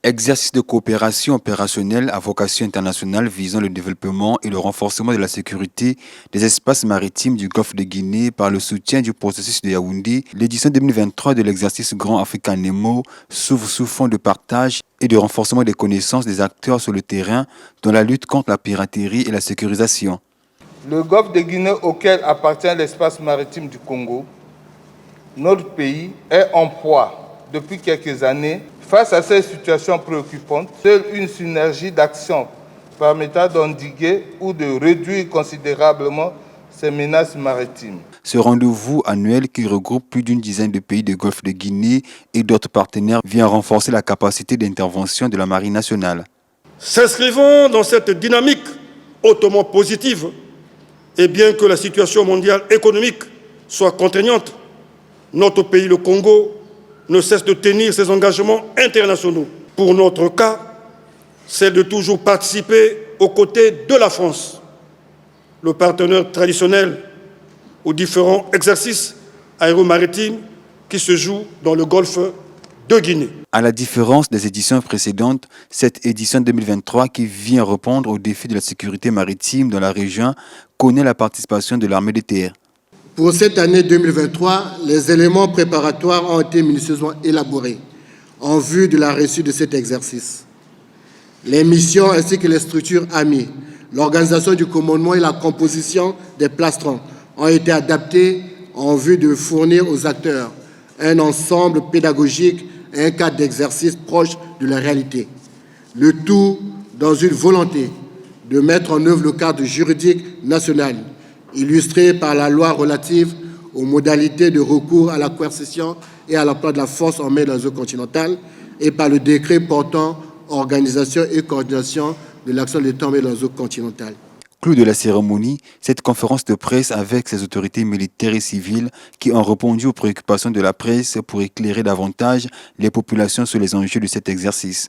Exercice de coopération opérationnelle à vocation internationale visant le développement et le renforcement de la sécurité des espaces maritimes du Golfe de Guinée par le soutien du processus de Yaoundé. L'édition 2023 de l'exercice Grand Africa Nemo s'ouvre sous fond de partage et de renforcement des connaissances des acteurs sur le terrain dans la lutte contre la piraterie et la sécurisation. Le Golfe de Guinée auquel appartient l'espace maritime du Congo, notre pays est en proie depuis quelques années. Face à ces situations préoccupantes, seule une synergie d'action permettra d'endiguer ou de réduire considérablement ces menaces maritimes. Ce rendez-vous annuel qui regroupe plus d'une dizaine de pays du Golfe de Guinée et d'autres partenaires vient renforcer la capacité d'intervention de la Marine nationale. S'inscrivant dans cette dynamique hautement positive, et bien que la situation mondiale économique soit contraignante, notre pays, le Congo, ne cesse de tenir ses engagements internationaux. Pour notre cas, c'est de toujours participer aux côtés de la France, le partenaire traditionnel aux différents exercices aéromaritimes qui se jouent dans le Golfe de Guinée. À la différence des éditions précédentes, cette édition 2023 qui vient répondre aux défis de la sécurité maritime dans la région connaît la participation de l'armée de terre. Pour cette année 2023, les éléments préparatoires ont été minutieusement élaborés en vue de la réussite de cet exercice. Les missions ainsi que les structures amies, l'organisation du commandement et la composition des plastrons ont été adaptés en vue de fournir aux acteurs un ensemble pédagogique et un cadre d'exercice proche de la réalité. Le tout dans une volonté de mettre en œuvre le cadre juridique national illustré par la loi relative aux modalités de recours à la coercition et à l'emploi de la force en mer dans la zone continentale et par le décret portant organisation et coordination de l'action de l'État en mer dans la zone continentale. Clou de la cérémonie, cette conférence de presse avec ses autorités militaires et civiles qui ont répondu aux préoccupations de la presse pour éclairer davantage les populations sur les enjeux de cet exercice.